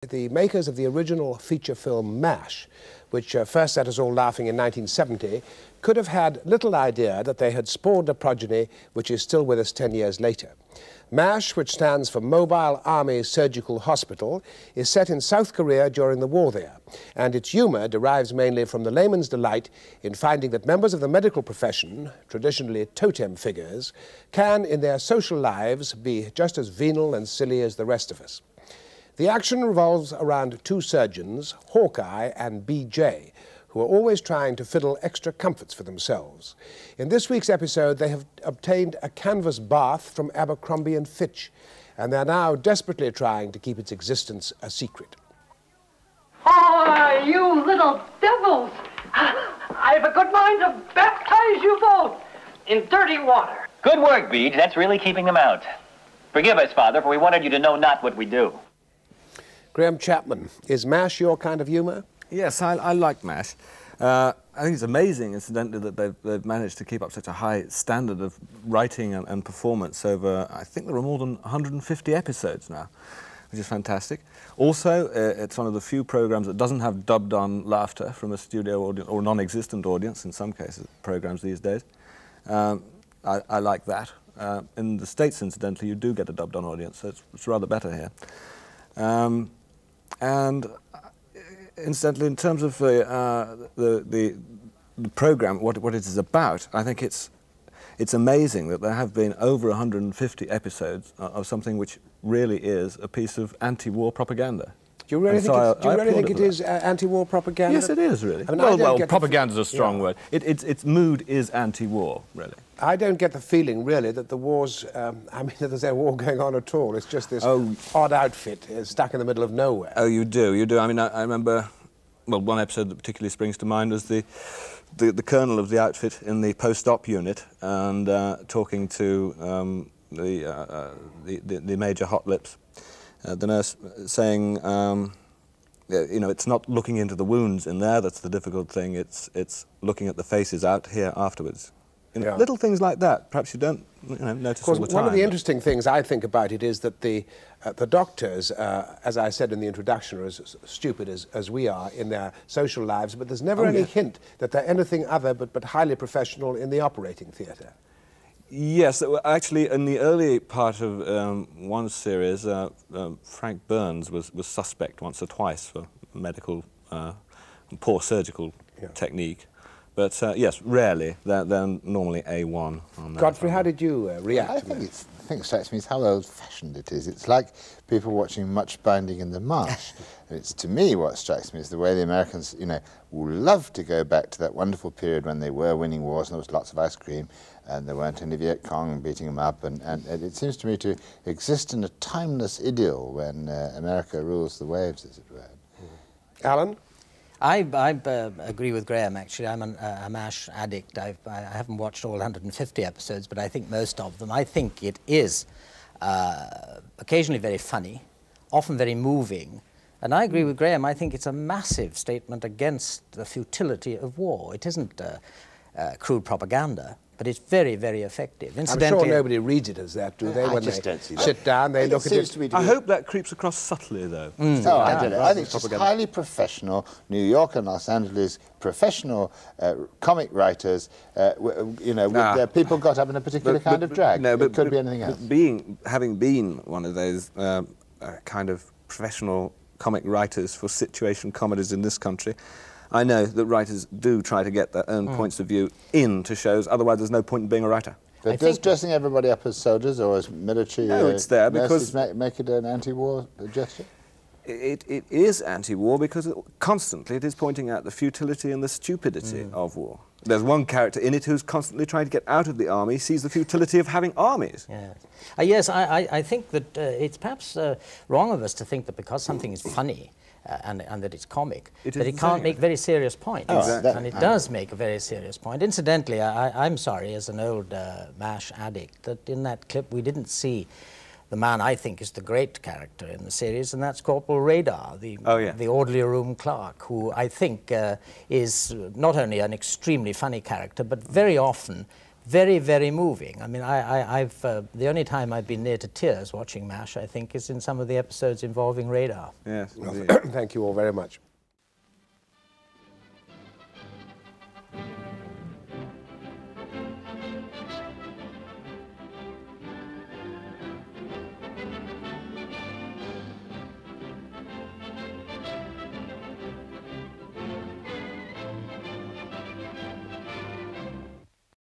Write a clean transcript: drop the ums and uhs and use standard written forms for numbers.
The makers of the original feature film m.a.s.h, which first set us all laughing in 1970, could have had little idea that they had spawned a progeny which is still with us 10 years later. m.a.s.h, which stands for Mobile Army Surgical Hospital, is set in South Korea during the war there, and its humour derives mainly from the layman's delight in finding that members of the medical profession, traditionally totem figures, can, in their social lives, be just as venal and silly as the rest of us. The action revolves around two surgeons, Hawkeye and BJ, who are always trying to fiddle extra comforts for themselves. In this week's episode, they have obtained a canvas bath from Abercrombie & Fitch, and they're now desperately trying to keep its existence a secret. Oh, you little devils! I've a good mind to baptize you both in dirty water. Good work, Beej. That's really keeping them out. Forgive us, Father, for we wanted you to know not what we do. Graham Chapman, is m.a.s.h your kind of humour? Yes, I like m.a.s.h. I think it's amazing, incidentally, that they've managed to keep up such a high standard of writing and performance over, I think there are more than 150 episodes now, which is fantastic. Also, it's one of the few programmes that doesn't have dubbed-on laughter from a studio audience, or non-existent audience, in some cases, programmes these days. I like that. In the States, incidentally, you do get a dubbed-on audience, so it's rather better here. And incidentally, in terms of the programme, what it is about, I think it's amazing that there have been over 150 episodes of something which really is a piece of anti-war propaganda. Do you really think it is anti-war propaganda? Yes, it is, really. I mean, well, propaganda is a strong word. Its mood is anti-war, really. I don't get the feeling, really, that the war's... I mean, that there's a war going on at all. It's just this odd outfit stuck in the middle of nowhere. Oh, you do, you do. I mean, I remember... Well, one episode that particularly springs to mind was the colonel of the outfit in the post-op unit and talking to the Major Hot Lips, the nurse, saying, you know, it's not looking into the wounds in there that's the difficult thing, it's looking at the faces out here afterwards. You know, little things like that, perhaps you don't notice all the time. One of the interesting things I think about it is that the doctors, as I said in the introduction, are as stupid as we are in their social lives, but there's never any hint that they're anything other but highly professional in the operating theatre. Yes, actually, in the early part of one series, Frank Burns was suspect once or twice for medical, poor surgical technique. But yes, rarely. They're normally A1 on that. Godfrey, how did you react? I think it strikes me as how old-fashioned it is. It's like people watching Much Binding in the Marsh. It's, to me, what strikes me is the way the Americans, you know, will love to go back to that wonderful period when they were winning wars and there was lots of ice cream and there weren't any Viet Cong beating them up. And it seems to me to exist in a timeless idyll when America rules the waves, as it were. Alan? I agree with Graham, actually. I'm a m.a.s.h addict. I haven't watched all 150 episodes, but I think most of them. I think it is occasionally very funny, often very moving. And I agree with Graham. I think it's a massive statement against the futility of war. It isn't crude propaganda, but it's very, very effective. Incidentally, I'm sure nobody reads it as that, do they? When they sit down, they look at it. I hope that creeps across subtly, though. No, I don't know. I think it's just highly professional. New York and Los Angeles, professional comic writers, you know, with their people got up in a particular kind of drag. No, but it could be anything else. Having been one of those kind of professional comic writers for situation comedies in this country, I know that writers do try to get their own points of view into shows, otherwise there's no point in being a writer. But does dressing everybody up as soldiers or as military it's there because make it an anti-war gesture? It is anti-war because constantly it is pointing out the futility and the stupidity of war. There's one character in it who's constantly trying to get out of the army, sees the futility of having armies. Yes, I think that it's perhaps wrong of us to think that because something is funny, and that it's comic, that it can't make very serious points. And it does make a very serious point. Incidentally, I'm sorry, as an old m.a.s.h addict, that in that clip we didn't see the man I think is the great character in the series, and that's Corporal Radar, the orderly room clerk, who I think is not only an extremely funny character, but very often very, very moving. I mean, the only time I've been near to tears watching m.a.s.h, I think, is in some of the episodes involving radar. Yes, Thank you all very much.